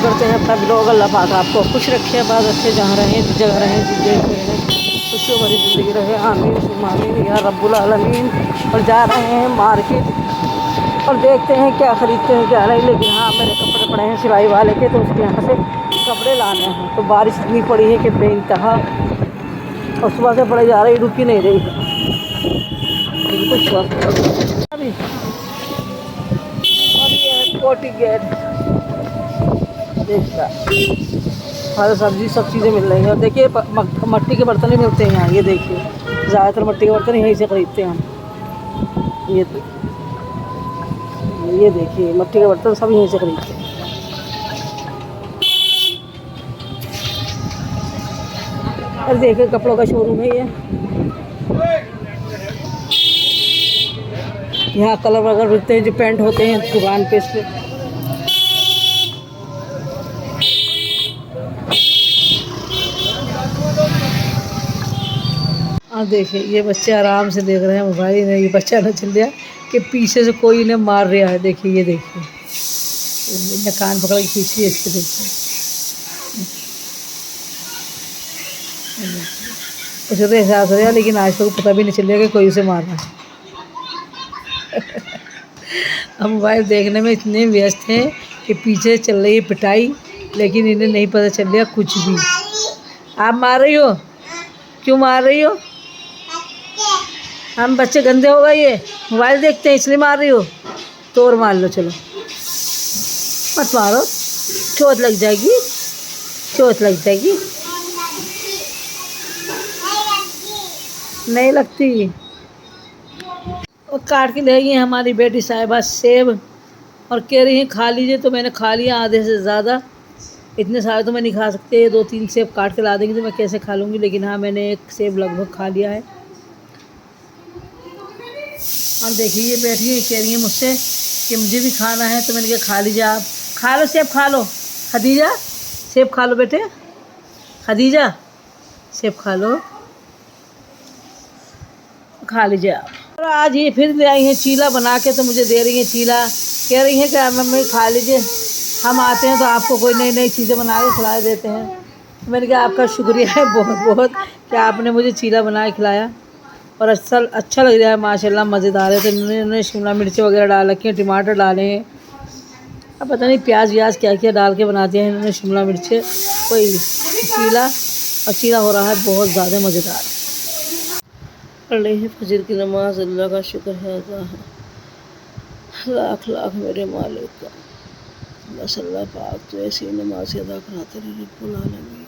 करते हैं अपना ब्लॉग। अल्लाह पाक आपको खुश रखे, बात रखे, जहाँ रहें जिस जगह रहें जिस देश में रहें, खुशियों भरी ज़िंदगी रहे। आमीन सुम्मा आमीन या रब्बुल आलमीन। और जा रहे हैं मार्केट और देखते हैं क्या ख़रीदते हैं क्या नहीं। लेकिन हाँ, मेरे कपड़े पड़े हैं सिलाई वाले के, तो उसके यहाँ से कपड़े लाने हैं। तो बारिश इतनी पड़ी है कि बेइंतहा, और सुबह से पड़े जा रही, रुकी नहीं रही बिल्कुल। अभी और ये है कोटी गेट, देखा हर सब्जी सब चीज़ें मिल रही हैं। और देखिए मट्टी के बर्तन ही मिलते हैं यहाँ। ये देखिए ज़्यादातर मट्टी के बर्तन यहीं से ख़रीदते हैं हम। ये देखिए मट्टी के बर्तन सब यहीं से ख़रीदते हैं। और देखिए कपड़ों का शोरूम है ये। यहाँ कलर वगैरह मिलते हैं जो पेंट होते हैं दुकान पे। इस पर और देखिए ये बच्चे आराम से देख रहे हैं मोबाइल में। ये बच्चा न चल गया कि पीछे से कोई इन्हें मार रहा है। देखिए ये देखिए इन्हें कान पकड़ के खींच लिया इसके। देखिए उसे तो एहसास हो रहा, लेकिन आज तक पता भी नहीं चल रहा कि कोई उसे मार रहा है। हम मोबाइल देखने में इतने व्यस्त हैं कि पीछे चल रही है पिटाई, लेकिन इन्हें नहीं पता चल रहा कुछ भी। आप मार रही हो? क्यों मार रही हो? हम बच्चे गंदे हो गए, ये मोबाइल देखते हैं इसलिए मार रही हो? तो और मार लो, चलो मत मारो, चोट लग जाएगी, चोट लग जाएगी। नहीं लगती। और काट के ले गई हमारी बेटी साहिबा सेब, और कह रही हैं खा लीजिए। तो मैंने खा लिया आधे से ज़्यादा। इतने सारे तो मैं नहीं खा सकते, 2-3 सेब काट के ला देंगी तो मैं कैसे खा लूँगी। लेकिन हाँ, मैंने एक सेब लगभग खा लिया है। और देखिए ये बैठी है, कह रही है मुझसे कि मुझे भी खाना है। तो मैंने कहा खा लीजिए, आप खा लो सेब, खा लो खदीजा, सेब खा लो बेटे, खदीजा सेब खा लो, खा लीजिए आप। और आज ये फिर ले आई हैं चीला बना के, तो मुझे दे रही हैं चीला। कह रही हैं कि मम्मी खा लीजिए, हम आते हैं तो आपको कोई नई नई चीज़ें बना के खिला देते हैं। तो मैंने कहा आपका शुक्रिया है बहुत बहुत कि आपने मुझे चीला बना के खिलाया। और अच्छा लग रहा है माशाल्लाह, मज़ेदार है। तो इन्होंने शिमला मिर्च वगैरह डाल रखी हैं, टमाटर डाले हैं, अब पता नहीं प्याज व्याज क्या क्या डाल के बनाते हैं इन्होंने शिमला मिर्च कोई चीला। और चीला हो रहा है बहुत ज़्यादा मज़ेदार। पढ़ रही है फजर की नमाज। अल्लाह का शुक्र है, लाख लाख मेरे मालिक का। बस अल्लाह पाक तो ऐसी नमाज अदा कराते रहे रब्बुल आलमीन।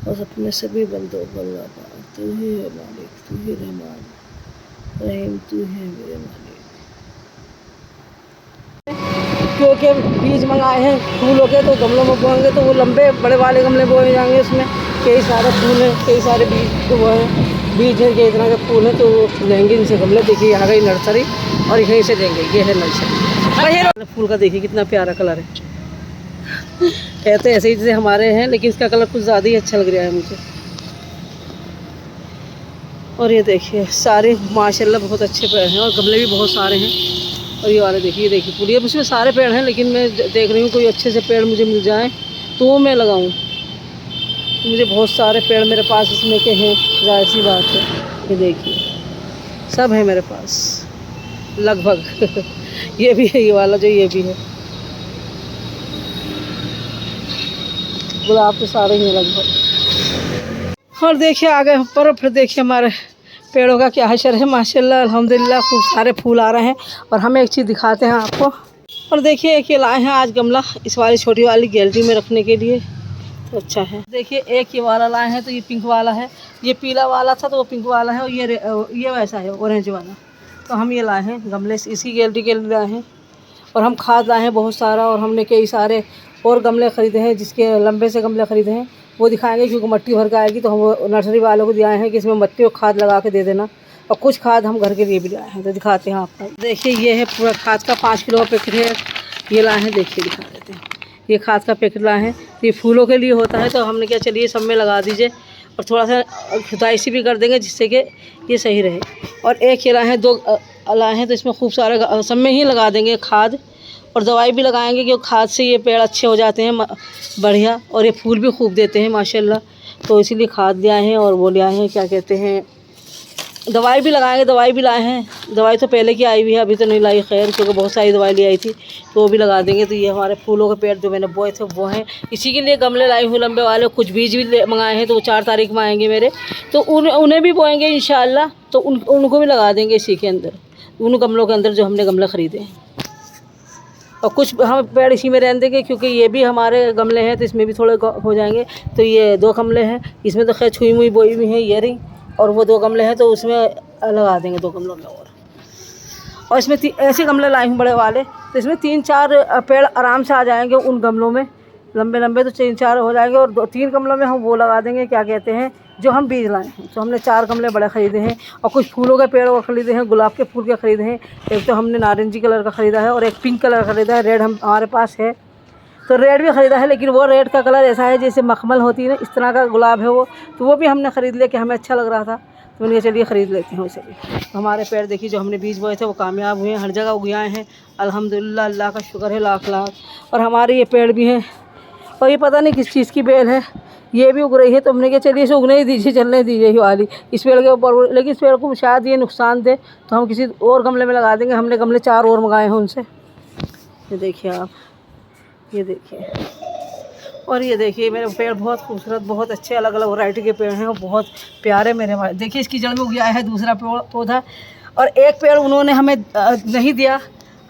बस अपने सभी बंदों को अल्लाह पाक तू ही है मालिक, तू ही रहमान रहीम, तू है मेरे मालिक। क्योंकि बीज मंगाए हैं फूलों के, तो गमलों में बोएंगे तो वो लंबे बड़े वाले गमले बोए जाएंगे। उसमें कई सारे फूल हैं, कई सारे बीज तो वो हैं, बीज है कई तरह के फूल हैं। तो वो लेंगे इनसे गमले। देखिए आ गई नर्सरी और यहीं से लेंगे। ये है नर्सरी। फूल का देखिए कितना प्यारा कलर है। कहते ऐसे ही जैसे हमारे हैं, लेकिन इसका कलर कुछ ज़्यादा ही अच्छा लग रहा है मुझे। और ये देखिए सारे माशाल्लाह बहुत अच्छे पेड़ हैं, और गमले भी बहुत सारे हैं। और ये वाले देखिए फूल, ये उसमें सारे पेड़ हैं, लेकिन मैं देख रही हूँ कोई अच्छे से पेड़ मुझे मिल जाए तो वो मैं लगाऊँ। मुझे बहुत सारे पेड़ मेरे पास इसमें के हैं, ज़ाहिर सी बात है। ये देखिए सब है मेरे पास लगभग। ये भी है, ये वाला जो ये भी है, गुलाब तो सारे ही हैं लगभग। और देखिए आगे पर फिर देखिए हमारे पेड़ों का क्या हशर है माशाल्लाह अल्हम्दुलिल्लाह। खूब सारे फूल आ रहे हैं। और हम एक चीज़ दिखाते हैं आपको। और देखिए एक ये लाए हैं आज गमला, इस वाली छोटी वाली गैलरी में रखने के लिए, तो अच्छा है। देखिए एक ये वाला लाए हैं, तो ये पिंक वाला है, ये पीला वाला था तो वो पिंक वाला है, और ये वैसा है ऑरेंज वाला। तो हम ये लाए हैं गमले इसी गैलरी के लिए लाए हैं। और हम खाद लाए हैं बहुत सारा, और हमने कई सारे और गमले ख़रीदे हैं, जिसके लंबे से गमले ख़रीदे हैं वो दिखाएंगे, क्योंकि मट्टी भर के आएगी। तो हम नर्सरी वालों को दिए हैं कि इसमें मट्टी और खाद लगा के दे देना। और कुछ खाद हम घर के लिए भी लाए हैं, तो दिखाते हैं आपको। देखिए ये है पूरा खाद का 5 किलो का पैकेट है, ये लाए हैं। देखिए दिखा देते हैं, ये खाद का पैकेट लाए हैं। ये फूलों के लिए होता है, तो हमने क्या चलिए सब में लगा दीजिए, और थोड़ा सा खुदाई सी भी कर देंगे जिससे कि ये सही रहे। और एक ये लाए हैं, 2 लाए हैं, तो इसमें खूब सारा सब में ही लगा देंगे खाद। और दवाई भी लगाएंगे क्योंकि खाद से ये पेड़ अच्छे हो जाते हैं बढ़िया, और ये फूल भी खूब देते हैं माशाल्लाह। तो इसीलिए खाद ले आए हैं और वो ले आए हैं, क्या कहते हैं, दवाई भी लगाएंगे। दवाई भी लाए हैं, दवाई तो पहले की आई हुई है, अभी तो नहीं लाई खैर, क्योंकि बहुत सारी दवाई ले आई थी, तो वो भी लगा देंगे। तो ये हमारे फूलों के पेड़ जो मैंने बोए थे वो हैं। इसी के लिए गमले लाई हूँ लंबे वाले, कुछ बीज भी मंगाए हैं, तो वो 4 तारीख में आएंगे मेरे, तो उन्हें भी बोएंगे इंशाल्लाह। तो उनको भी लगा देंगे इसी के अंदर, उन गमलों के अंदर जो हमने गमले ख़रीदे हैं। और कुछ हम पेड़ इसी में रहने देंगे, क्योंकि ये भी हमारे गमले हैं, तो इसमें भी थोड़े हो जाएंगे। तो ये 2 गमले हैं, इसमें तो खैर छुई मुई बोई हुई हैं ये रही, और वो 2 गमले हैं तो उसमें लगा देंगे 2 गमलों में। और इसमें ऐसे गमले लाए हूँ बड़े वाले, तो इसमें 3-4 पेड़ आराम से आ जाएंगे उन गमलों में, लंबे लंबे तो 3-4 हो जाएंगे। और 2-3 गमलों में हम वो लगा देंगे, क्या कहते हैं, जो हम बीज लाए हैं। तो हमने 4 गमले बड़े ख़रीदे हैं, और कुछ फूलों के पेड़ वो ख़रीदे हैं, गुलाब के फूल के ख़रीदे हैं। एक तो हमने नारंगी कलर का ख़रीदा है, और एक पिंक कलर का ख़रीदा है, रेड हमारे पास है, तो रेड भी ख़रीदा है, लेकिन वो रेड का कलर ऐसा है जैसे मखमल होती है ना, इस तरह का गुलाब है वो, तो वो भी हमने ख़रीद लिया कि हमें अच्छा लग रहा था, तो मैंने चलिए ख़रीद लेती हूँ उसे भी। तो हमारे पेड़ देखिए जो हमने बीज बोए थे वो कामयाब हुए हैं, हर जगह उग आए हैं अल्हम्दुलिल्लाह, अल्लाह का शुक्र है लाख लाख। और हमारे ये पेड़ भी हैं, और ये पता नहीं किस चीज़ की बेल है, ये भी उग रही है, तो हमने कहा चलिए इसे उगने ही दीजिए, चलने दीजिए ये वाली इस पेड़ के ऊपर, लेकिन इस पेड़ को शायद ये नुकसान दे, तो हम किसी और गमले में लगा देंगे। हमने गमले 4 और मंगाए हैं उनसे। ये देखिए आप, ये देखिए, और ये देखिए मेरे पेड़ बहुत खूबसूरत, बहुत अच्छे अलग अलग वैरायटी के पेड़ हैं, और बहुत प्यारे मेरे। देखिए इसकी जड़ में उग गया है दूसरा पौधा, और एक पेड़ उन्होंने हमें नहीं दिया,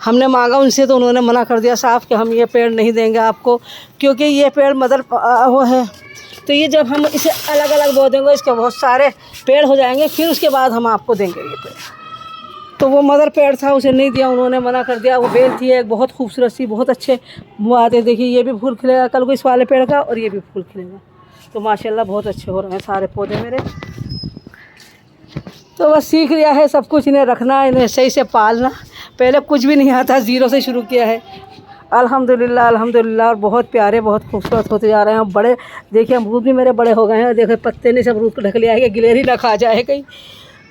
हमने मांगा उनसे तो उन्होंने मना कर दिया साफ कि हम ये पेड़ नहीं देंगे आपको, क्योंकि ये पेड़ मदर वो है। तो ये जब हम इसे अलग अलग बो देंगे, इसके बहुत सारे पेड़ हो जाएंगे, फिर उसके बाद हम आपको देंगे ये पेड़। तो वो मदर पेड़ था, उसे नहीं दिया, उन्होंने मना कर दिया। वो बेल थी एक बहुत खूबसूरत सी, बहुत अच्छे वो आते। देखिए ये भी फूल खिलेगा कल को इस वाले पेड़ का, और ये भी फूल खिलेगा। तो माशाल्लाह बहुत अच्छे हो रहे हैं सारे पौधे मेरे। तो बस सीख लिया है सब कुछ, इन्हें रखना, इन्हें सही से पालना। पहले कुछ भी नहीं आता, ज़ीरो से शुरू किया है, अल्हम्दुलिल्लाह अल्हम्दुलिल्लाह। और बहुत प्यारे, बहुत खूबसूरत होते जा रहे हैं। बड़े देखिए अमरूद भी मेरे बड़े हो गए हैं, देखिए पत्ते ने सब अमरूद को ढक लिया है कि गिलहरी ना खा जाए कहीं।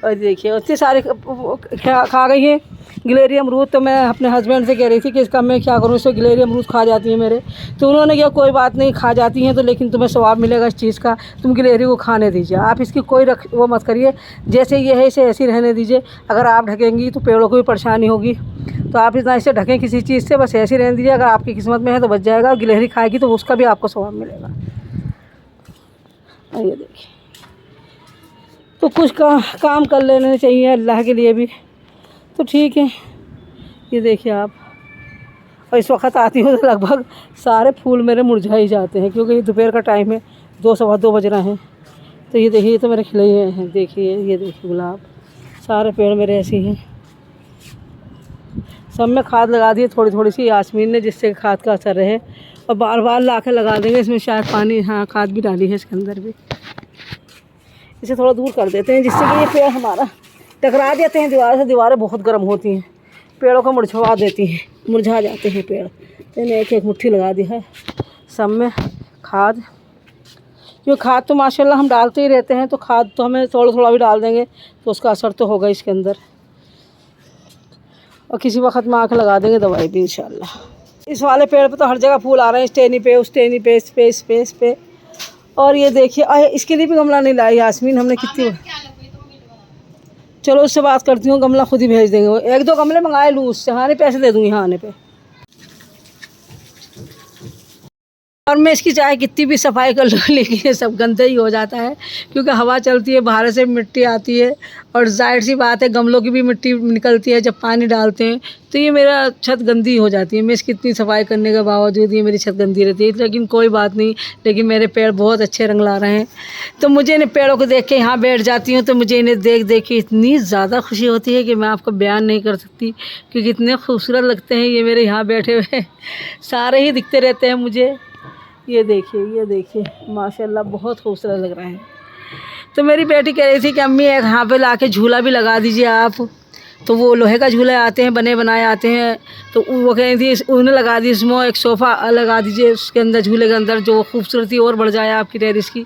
और देखिए इतने सारे खा गई है गिलहरी अमरूद। तो मैं अपने हस्बैंड से कह रही थी कि इसका मैं क्या करूँ, इससे गिलहरी अमरूद खा जाती है मेरे। तो उन्होंने कहा कोई बात नहीं, खा जाती हैं तो लेकिन तुम्हें सवाब मिलेगा इस चीज़ का, तुम गिलहरी को खाने दीजिए, आप इसकी कोई वो मत करिए, जैसे ये है इसे ऐसी रहने दीजिए। अगर आप ढकेंगी तो पेड़ों को भी परेशानी होगी, तो आप इतना इसे ढकें किसी चीज़ से, बस ऐसी रहने दीजिए। अगर आपकी किस्मत में है तो बच जाएगा, और गिलहरी खाएगी तो उसका भी आपको सवाब मिलेगा। और ये देखिए, तो कुछ काम कर लेने चाहिए अल्लाह के लिए भी, तो ठीक है। ये देखिए आप, और इस वक्त आती हूँ तो लगभग सारे फूल मेरे मुरझा ही जाते हैं, क्योंकि ये दोपहर का टाइम है, 2-2:15 बज रहे हैं। तो ये देखिए, ये तो मेरे खिले हुए हैं, देखिए ये देखिए गुलाब, सारे पेड़ मेरे ऐसे हैं। सब में खाद लगा दी थोड़ी थोड़ी सी यास्मीन ने, जिससे खाद का असर रहे, और बार बार ला के लगा देंगे। इसमें शायद पानी, हाँ खाद भी डाली है इसके अंदर भी। इसे थोड़ा दूर कर देते हैं, जिससे कि ये पेड़ हमारा टकरा देते हैं दीवार से। दीवारें बहुत गर्म होती हैं, पेड़ों को मुरझा देती हैं, मुरझा जाते हैं पेड़। मैंने एक मुट्ठी लगा दी है सब में खाद, क्योंकि खाद तो माशाल्लाह हम डालते ही रहते हैं, तो खाद तो हमें थोड़ा थोड़ा भी डाल देंगे तो उसका असर तो होगा इसके अंदर। और किसी वक्त में आके लगा देंगे दवाई भी इंशाल्लाह। इस वाले पेड़ पे तो हर जगह फूल आ रहे हैं, इस टहनी पे, उस टहनी पे, इस पे। और ये देखिए, इसके लिए भी गमला नहीं लाई यास्मीन हमने, कितनी। चलो उससे बात करती हूँ, गमला खुद ही भेज देंगे। 1-2 गमले मंगाए लूँ उससे, हाँ नहीं पैसे दे दूँगी यहाँ आने पे। और मैं इसकी चाहे कितनी भी सफाई कर लूँ, लेकिन ये सब गंदा ही हो जाता है, क्योंकि हवा चलती है, बाहर से मिट्टी आती है, और जाहिर सी बात है गमलों की भी मिट्टी निकलती है जब पानी डालते हैं, तो ये मेरा छत गंदी हो जाती है। मैं इसकी इतनी सफाई करने के बावजूद ये मेरी छत गंदी रहती है, लेकिन कोई बात नहीं। लेकिन मेरे पेड़ बहुत अच्छे रंग ला रहे हैं, तो मुझे इन पेड़ों को देख के यहाँ बैठ जाती हूँ, तो मुझे इन्हें देख देख के इतनी ज़्यादा खुशी होती है कि मैं आपको बयान नहीं कर सकती, क्योंकि इतने खूबसूरत लगते हैं ये मेरे यहाँ बैठे हुए। सारे ही दिखते रहते हैं मुझे। ये देखिए माशाल्लाह बहुत खूबसूरत लग रहे हैं। तो मेरी बेटी कह रही थी कि अम्मी एक यहाँ पे लाके झूला भी लगा दीजिए आप, तो वो लोहे का झूला आते हैं, बने बनाए आते हैं, तो वो कह रही थी उन्हें लगा दी, इसमें एक सोफ़ा लगा दीजिए उसके अंदर, झूले के अंदर, जो खूबसूरती और बढ़ जाए आपकी टेरेस की।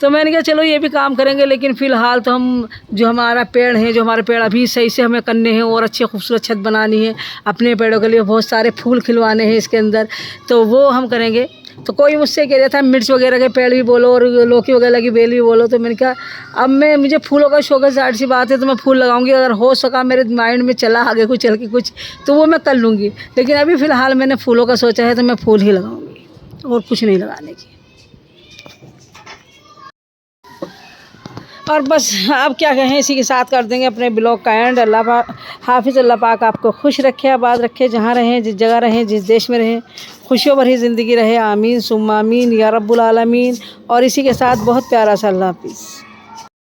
तो मैंने कहा चलो ये भी काम करेंगे, लेकिन फ़िलहाल तो हम जो हमारा पेड़ है, जो हमारे पेड़ अभी सही से हमें करने हैं और अच्छे खूबसूरत छत बनानी है, अपने पेड़ों के लिए बहुत सारे फूल खिलवाने हैं इसके अंदर, तो वो हम करेंगे। तो कोई मुझसे कह रहा था मिर्च वगैरह के पेड़ भी बोलो और लौकी वगैरह की बेल भी बोलो, तो मैंने कहा अब मुझे फूलों का शौक है, ज़ाहिर सी बात है, तो मैं फूल लगाऊंगी, अगर हो सका मेरे माइंड में चला आगे कुछ चल के कुछ, तो वो मैं कर लूँगी। लेकिन अभी फ़िलहाल मैंने फूलों का सोचा है, तो मैं फूल ही लगाऊंगी और कुछ नहीं लगाने की। और बस अब क्या कहें, इसी के साथ कर देंगे अपने ब्लॉग का एंड। अल्लाह पाक हाफिज़, अल्लाह पाक आपको खुश रखे, आबाद रखे, जहाँ रहें, जिस जगह रहें, जिस देश में रहें, खुशियों भरी ज़िंदगी रहे। आमीन सुम्मा आमीन या रब्बुल आलमीन। और इसी के साथ बहुत प्यारा सा अल्लाह हाफिज़।